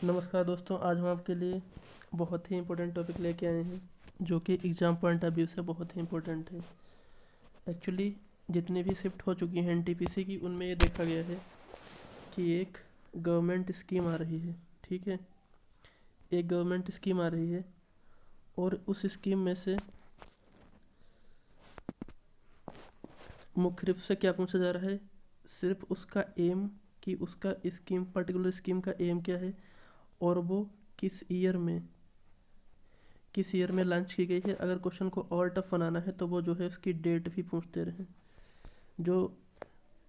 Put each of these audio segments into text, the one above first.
नमस्कार दोस्तों, आज हम आपके लिए बहुत ही इम्पोर्टेंट टॉपिक लेके आए हैं जो कि एग्ज़ाम पॉइंट ऑफ व्यू से बहुत ही इम्पोर्टेंट है। एक्चुअली जितनी भी शिफ्ट हो चुकी हैं एनटीपीसी की, उनमें ये देखा गया है कि एक गवर्नमेंट स्कीम आ रही है। ठीक है, एक गवर्नमेंट स्कीम आ रही है और उस स्कीम में से मुख्य रूप से क्या पूछा जा रहा है, सिर्फ उसका एम, कि उसका स्कीम, पर्टिकुलर स्कीम का एम क्या है और वो किस ईयर में किस ईयर में लॉन्च की गई है। अगर क्वेश्चन को और टफ बनाना है तो वो जो है उसकी डेट भी पूछते रहें, जो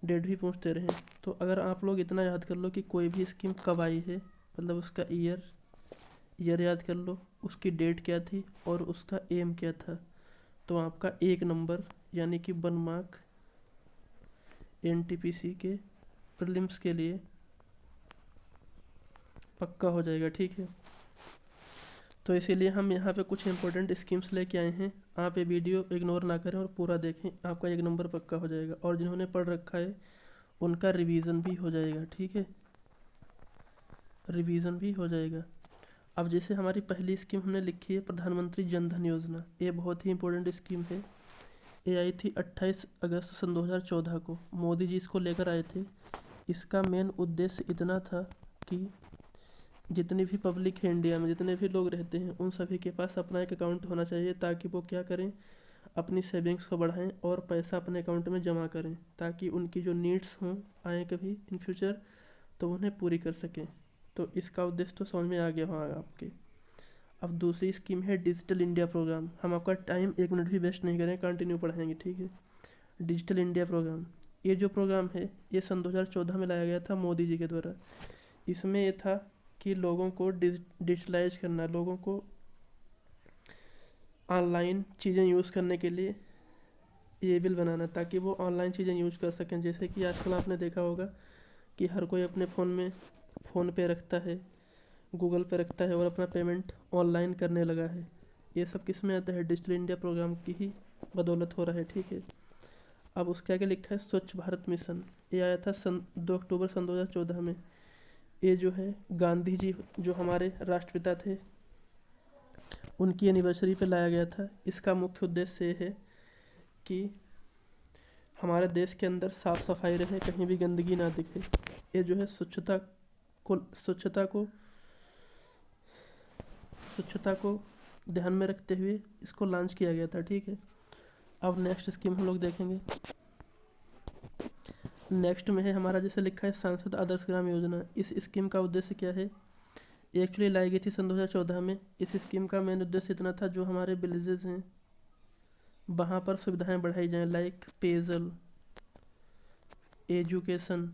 डेट भी पूछते रहें। तो अगर आप लोग इतना याद कर लो कि कोई भी स्कीम कब आई है, मतलब उसका ईयर याद कर लो, उसकी डेट क्या थी और उसका एम क्या था, तो आपका एक नंबर यानी कि 1 मार्क एनटीपीसी के प्रीलिम्स के लिए पक्का हो जाएगा। ठीक है, तो इसीलिए हम यहाँ पे कुछ इंपॉर्टेंट स्कीम्स लेके आए हैं। आप ये वीडियो इग्नोर ना करें और पूरा देखें, आपका एक नंबर पक्का हो जाएगा और जिन्होंने पढ़ रखा है उनका रिवीजन भी हो जाएगा। ठीक है, रिवीजन भी हो जाएगा। अब जैसे हमारी पहली स्कीम हमने लिखी है प्रधानमंत्री जन धन योजना, ये बहुत ही इंपॉर्टेंट स्कीम है। ये आई थी 28 अगस्त सन 2014 को, मोदी जी इसको लेकर आए थे। इसका मेन उद्देश्य इतना था कि जितनी भी पब्लिक है इंडिया में, जितने भी लोग रहते हैं, उन सभी के पास अपना एक अकाउंट होना चाहिए, ताकि वो क्या करें, अपनी सेविंग्स को बढ़ाएं और पैसा अपने अकाउंट में जमा करें, ताकि उनकी जो नीड्स हों आए कभी इन फ्यूचर, तो उन्हें पूरी कर सकें। तो इसका उद्देश्य तो समझ में आ गया होगा आपके। अब दूसरी स्कीम है डिजिटल इंडिया प्रोग्राम। हम आपका टाइम एक मिनट भी वेस्ट नहीं करें, कंटिन्यू पढ़ाएंगे। ठीक है, डिजिटल इंडिया प्रोग्राम, ये जो प्रोग्राम है ये सन 2014 में लाया गया था मोदी जी के द्वारा। इसमें ये था कि लोगों को डिजिटलाइज करना, लोगों को ऑनलाइन चीज़ें यूज़ करने के लिए ये बिल बनाना, ताकि वो ऑनलाइन चीज़ें यूज़ कर सकें। जैसे कि आजकल आपने देखा होगा कि हर कोई अपने फ़ोन में फ़ोन पे रखता है, गूगल पे रखता है और अपना पेमेंट ऑनलाइन करने लगा है। ये सब किस में आता है, डिजिटल इंडिया प्रोग्राम की ही बदौलत हो रहा है। ठीक है, अब उसके आगे लिखा है स्वच्छ भारत मिशन। ये आया था सन 2 अक्टूबर सन 2014 में। ये जो है गांधी जी, जो हमारे राष्ट्रपिता थे, उनकी एनिवर्सरी पे लाया गया था। इसका मुख्य उद्देश्य ये है कि हमारे देश के अंदर साफ़ सफाई रहे, कहीं भी गंदगी ना दिखे। ये जो है को स्वच्छता को स्वच्छता को ध्यान में रखते हुए इसको लॉन्च किया गया था। ठीक है, अब नेक्स्ट स्कीम हम लोग देखेंगे। नेक्स्ट में है हमारा, जैसे लिखा है सांसद आदर्श ग्राम योजना। इस स्कीम का उद्देश्य क्या है, ये एक्चुअली लाई गई थी सन 2014 में। इस स्कीम का मेन उद्देश्य इतना था, जो हमारे विलेजेस हैं वहाँ पर सुविधाएं बढ़ाई जाएं, लाइक पेयजल, एजुकेशन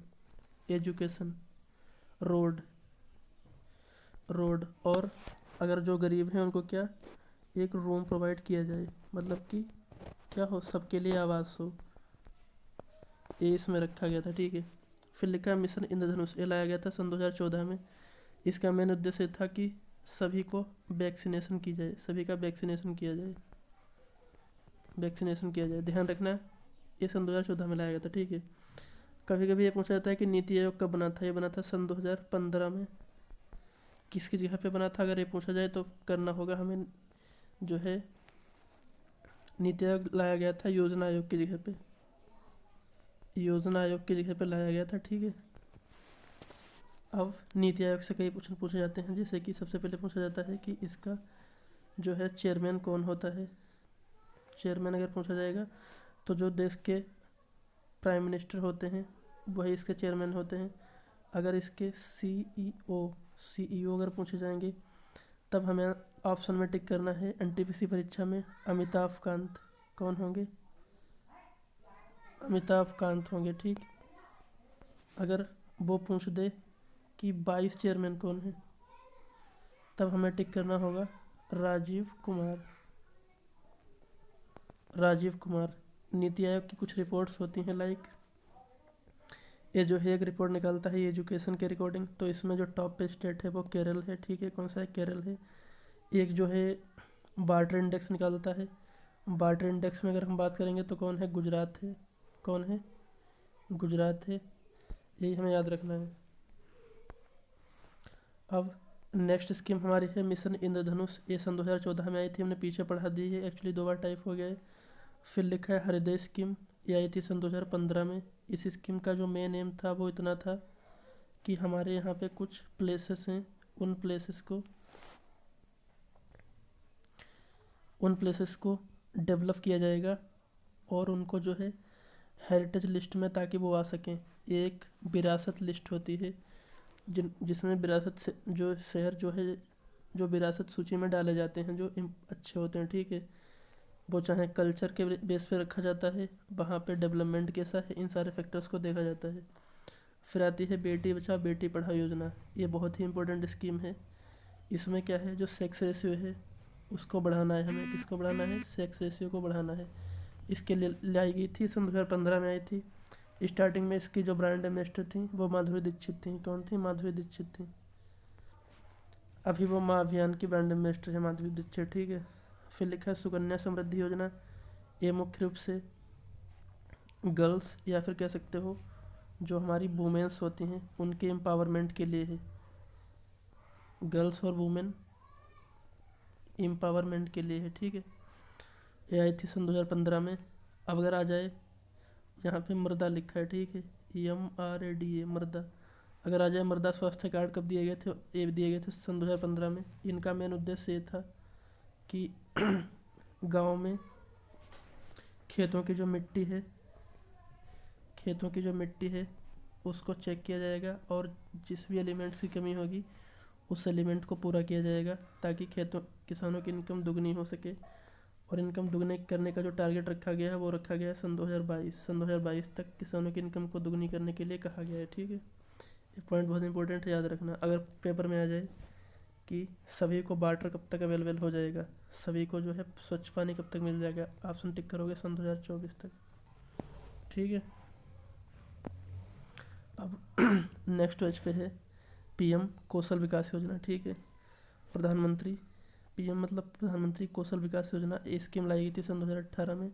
एजुकेशन रोड रोड और अगर जो गरीब हैं उनको क्या, एक रूम प्रोवाइड किया जाए, मतलब कि क्या हो, सबके लिए आवास हो, ये इसमें रखा गया था। ठीक है, फिर लिखा है मिशन इंद्रधनुष। ये लाया गया था सन 2014 में। इसका मेन उद्देश्य था कि सभी को वैक्सीनेशन की जाए, सभी का वैक्सीनेशन किया जाए। ध्यान रखना, ये सन 2014 में लाया गया था। ठीक है, कभी कभी ये पूछा जाता है कि नीति आयोग कब बना था। ये बना था सन 2015 में। किसकी जगह पे बना था, अगर ये पूछा जाए तो करना होगा हमें, जो है नीति आयोग लाया गया था योजना आयोग की जगह पे, योजना आयोग की जगह पे लाया गया था। ठीक है, अब नीति आयोग से कई प्रश्न पूछे जाते हैं, जैसे कि सबसे पहले पूछा जाता है कि इसका जो है चेयरमैन कौन होता है। चेयरमैन अगर पूछा जाएगा तो जो देश के प्राइम मिनिस्टर होते हैं वही इसके चेयरमैन होते हैं। अगर इसके सीईओ अगर पूछे जाएंगे, तब हमें ऑप्शन में टिक करना है एनटीपीसी परीक्षा में अमिताभ कांत। कौन होंगे, अमिताभ कांत होंगे। ठीक, अगर वो पूछ दे कि 22 चेयरमैन कौन है, तब हमें टिक करना होगा राजीव कुमार। राजीव कुमार। नीति आयोग की कुछ रिपोर्ट्स होती हैं, लाइक ये जो है एक रिपोर्ट निकालता है एजुकेशन के रिकॉर्डिंग, तो इसमें जो टॉप पे स्टेट है वो केरल है। ठीक है, कौन सा है, केरल है। एक जो है बार्टर इंडेक्स निकालता है। बार्टर इंडेक्स में अगर हम बात करेंगे तो कौन है, गुजरात है। कौन है, गुजरात है। यही हमें याद रखना है। अब नेक्स्ट स्कीम हमारी है मिशन इंद्रधनुष। ये सन 2014 में आई थी, हमने पीछे पढ़ा दी है, एक्चुअली 2 बार टाइप हो गया है। फिर लिखा है हृदय स्कीम, ये आई थी सन 2015 में। इस स्कीम का जो मेन एम था वो इतना था कि हमारे यहाँ पे कुछ प्लेसेस हैं, उन प्लेसेस को डेवलप किया जाएगा और उनको जो है हेरिटेज लिस्ट में ताकि वो आ सकें। ये एक विरासत लिस्ट होती है जिसमें विरासत से जो शहर जो है जो विरासत सूची में डाले जाते हैं, जो अच्छे होते हैं, ठीक है, वो चाहे कल्चर के बेस पे रखा जाता है, वहाँ पे डेवलपमेंट कैसा है, इन सारे फैक्टर्स को देखा जाता है। फिर आती है बेटी बचाओ बेटी पढ़ाओ योजना। ये बहुत ही इंपॉर्टेंट स्कीम है। इसमें क्या है, जो सेक्स रेशियो है उसको बढ़ाना है, हमें किसको बढ़ाना है, सेक्स रेशियो को बढ़ाना है। इसके लिए लाई गई थी, सन 2015 में आई थी। स्टार्टिंग में इसकी जो ब्रांड एम्बेसडर थी वो माधुरी दीक्षित थी। कौन थी? माधुरी दीक्षित थी। अभी वो माँ अभियान की ब्रांड एम्बेसडर है माधुरी दीक्षित, ठीक है। फिर लिखा है सुकन्या समृद्धि योजना। ये मुख्य रूप से गर्ल्स या फिर कह सकते हो जो हमारी वुमेन्स होती हैं उनके एम्पावरमेंट के लिए है। गर्ल्स और वुमेन एम्पावरमेंट के लिए है, ठीक है। ये आई थी सन 2015 में। अब अगर आ जाए, यहाँ पे मृदा लिखा है, ठीक है, MRADA मृदा। अगर आ जाए मृदा स्वास्थ्य कार्ड कब दिए गए थे? ये दिए गए थे सन 2015 में। इनका मेन उद्देश्य ये था कि गांव में खेतों की जो मिट्टी है उसको चेक किया जाएगा और जिस भी एलिमेंट्स की कमी होगी उस एलिमेंट को पूरा किया जाएगा ताकि किसानों की इनकम दुगनी हो सके। और इनकम दुगने करने का जो टारगेट रखा गया है वो रखा गया है सन 2022 तक किसानों की इनकम को दुगनी करने के लिए कहा गया है, ठीक है। ये पॉइंट बहुत इंपॉर्टेंट है, याद रखना। अगर पेपर में आ जाए कि सभी को वाटर कब तक अवेलेबल हो जाएगा, सभी को जो है स्वच्छ पानी कब तक मिल जाएगा, ऑप्शन टिक करोगे सन 2024 तक, ठीक है। अब नेक्स्ट पेज पे है PM कौशल विकास योजना, ठीक है। प्रधानमंत्री PM मतलब प्रधानमंत्री कौशल विकास योजना। ये स्कीम लाई गई थी सन 2018 में।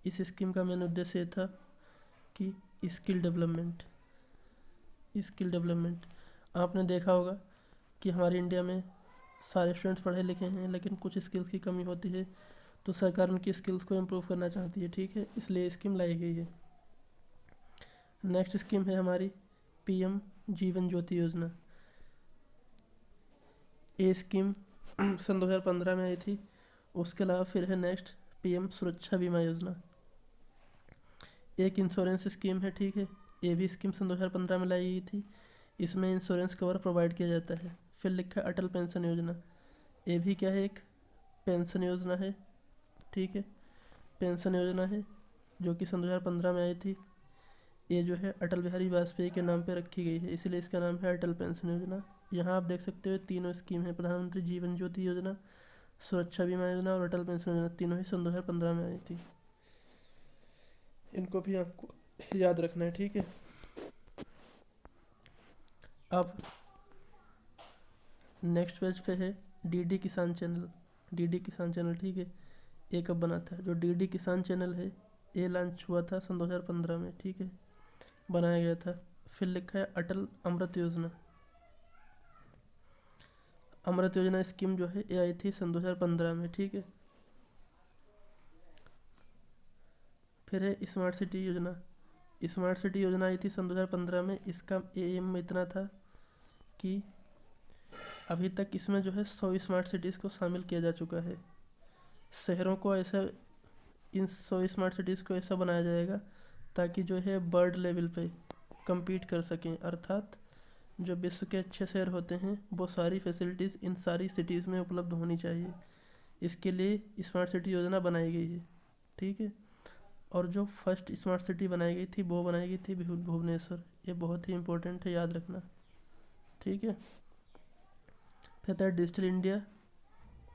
इस स्कीम का मेन उद्देश्य ये था कि स्किल डेवलपमेंट। आपने देखा होगा कि हमारे इंडिया में सारे स्टूडेंट्स पढ़े लिखे हैं लेकिन कुछ स्किल्स की कमी होती है, तो सरकार उनकी स्किल्स को इम्प्रूव करना चाहती है, ठीक है, इसलिए स्कीम लाई गई है। नेक्स्ट स्कीम है हमारी PM जीवन ज्योति योजना। ये स्कीम सन 2015 में आई थी। उसके अलावा फिर है नेक्स्ट PM सुरक्षा बीमा योजना। एक इंश्योरेंस स्कीम है, ठीक है। ये भी स्कीम सन 2015 में लाई गई थी। इसमें इंश्योरेंस कवर प्रोवाइड किया जाता है। फिर लिखा है अटल पेंशन योजना। ये भी क्या है, एक पेंशन योजना है, ठीक है, पेंशन योजना है जो कि सन 2015 में आई थी। ये जो है अटल बिहारी वाजपेयी के नाम पे रखी गई है, इसलिए इसका नाम है अटल पेंशन योजना। यहाँ आप देख सकते हो तीनों स्कीम है, प्रधानमंत्री जीवन ज्योति योजना, सुरक्षा बीमा योजना और अटल पेंशन योजना, तीनों ही सन 2015 में आई थी। इनको भी आपको याद रखना है, ठीक है। अब नेक्स्ट पेज पे है DD किसान चैनल, ठीक है। ये कब बना था? जो DD किसान चैनल है ये लॉन्च हुआ था सन 2015 में, ठीक है, बनाया गया था। फिर लिखा है अटल अमृत योजना। अमृत योजना स्कीम जो है ये आई थी सन 2015 में, ठीक है। फिर है स्मार्ट सिटी योजना आई थी सन 2015 में। इसका एम इतना था कि अभी तक इसमें जो है 100 स्मार्ट सिटीज़ को शामिल किया जा चुका है। शहरों को ऐसा इन 100 स्मार्ट सिटीज़ को ऐसा बनाया जाएगा ताकि जो है वर्ल्ड लेवल पे compete कर सकें, अर्थात जो विश्व के अच्छे शहर होते हैं वो सारी फैसिलिटीज़ इन सारी सिटीज़ में उपलब्ध होनी चाहिए। इसके लिए स्मार्ट सिटी योजना बनाई गई है, ठीक है। और जो फर्स्ट स्मार्ट सिटी बनाई गई थी वो बनाई गई थी भुवनेश्वर। ये बहुत ही इंपॉर्टेंट है, याद रखना, ठीक है। फिर था डिजिटल इंडिया।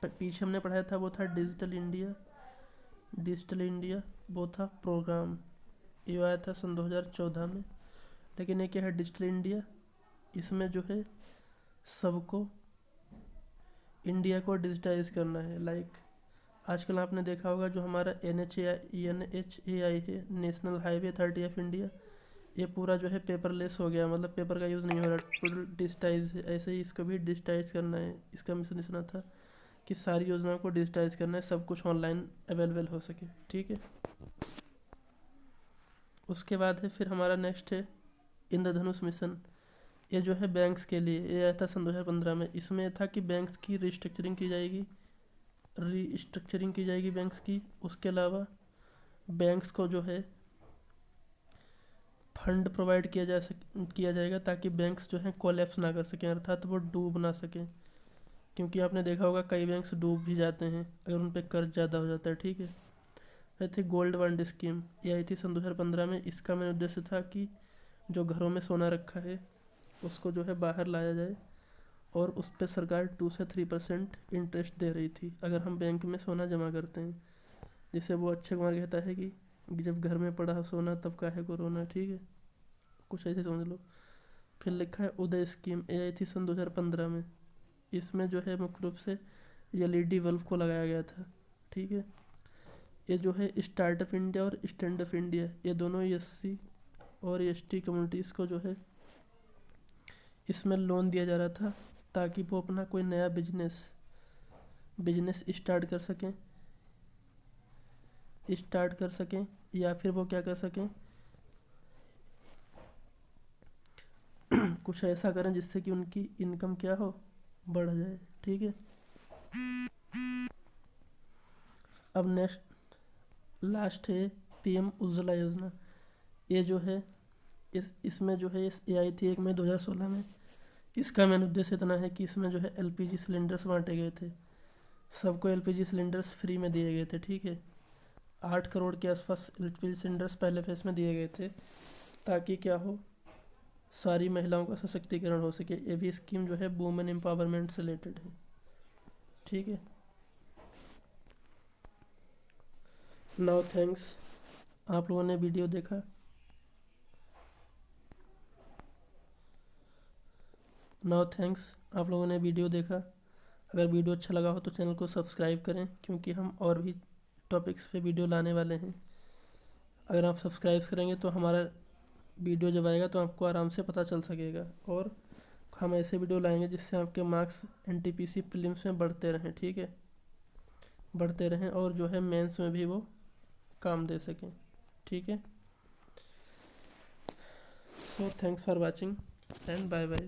पीछे हमने पढ़ाया था वो था डिजिटल इंडिया, वो था प्रोग्राम। ये आया था सन 2014 में। लेकिन ये क्या है डिजिटल इंडिया? इसमें जो है सबको इंडिया को डिजिटाइज करना है। लाइक आजकल आपने देखा होगा जो हमारा NHAI है, national highway authority of India, ये पूरा जो है पेपरलेस हो गया, मतलब पेपर का यूज़ नहीं हो रहा, टोटल डिजिटाइज है। ऐसे ही इसको भी डिजिटाइज करना है। इसका मिशन इतना था कि सारी योजनाओं को डिजिटाइज करना है, सब कुछ ऑनलाइन अवेलेबल हो सके। ठीक है। उसके बाद है फिर हमारा नेक्स्ट है इंद्रधनुष मिशन। ये जो है बैंक्स के लिए, ये आया था सन 2015 में। इसमें था कि बैंक्स की रीस्ट्रक्चरिंग की जाएगी बैंक्स की। उसके अलावा बैंक्स को जो है फंड प्रोवाइड किया जाएगा ताकि बैंक्स जो है कोलैप्स ना कर सकें, अर्थात वो डूब ना सकें। क्योंकि आपने देखा होगा कई बैंक्स डूब भी जाते हैं अगर उन पर कर्ज ज़्यादा हो जाता है। ठीक है। आई थी गोल्ड बॉन्ड स्कीम, ये आई थी सन 2015 में। इसका मेन उद्देश्य था कि जो घरों में सोना रखा है उसको जो है बाहर लाया जाए, और उस पर सरकार 2 से 3% इंटरेस्ट दे रही थी अगर हम बैंक में सोना जमा करते हैं। जिससे वो अक्षय कुमार कहता है कि जब घर में पड़ा है सोना तब काहे को रोना। ठीक है, कुछ ऐसे समझ लो। फिर लिखा है उदय स्कीम, ये आई थी सन 2015 में। इसमें जो है मुख्य रूप से एलईडी बल्ब को लगाया गया था। ठीक है। ये जो है स्टार्टअप इंडिया और स्टैंड अप इंडिया, ये दोनों एससी और एसटी कम्युनिटीज़ को जो है इसमें लोन दिया जा रहा था ताकि वो अपना कोई नया बिजनेस स्टार्ट कर सकें, या फिर वो क्या कर सकें, कुछ ऐसा करें जिससे कि उनकी इनकम क्या हो, बढ़ जाए। ठीक है। अब नेक्स्ट लास्ट है पीएम उज्ज्वला योजना। ये जो है इसमें जो है ये आई थी 1 मई 2016 में। इसका मेन उद्देश्य इतना है कि इसमें जो है एलपीजी सिलेंडर्स बांटे गए थे, सबको एलपीजी सिलेंडर्स फ्री में दिए गए थे। ठीक है। 8 करोड़ के आसपास एलपीजी सिलेंडर्स पहले फेज में दिए गए थे ताकि क्या हो, सारी महिलाओं का सशक्तिकरण हो सके। ये भी स्कीम जो है वुमेन एम्पावरमेंट से रिलेटेड है। ठीक है। नाउ थैंक्स, आप लोगों ने वीडियो देखा। आप लोगों ने वीडियो देखा। अगर वीडियो अच्छा लगा हो तो चैनल को सब्सक्राइब करें, क्योंकि हम और भी टॉपिक्स पे वीडियो लाने वाले हैं। अगर आप सब्सक्राइब करेंगे तो हमारा वीडियो जब आएगा तो आपको आराम से पता चल सकेगा, और हम ऐसे वीडियो लाएंगे जिससे आपके मार्क्स एनटीपीसी प्रीलिम्स में बढ़ते रहें। ठीक है, बढ़ते रहें, और जो है मेंस में भी वो काम दे सकें। ठीक है। So thanks for watching and bye bye.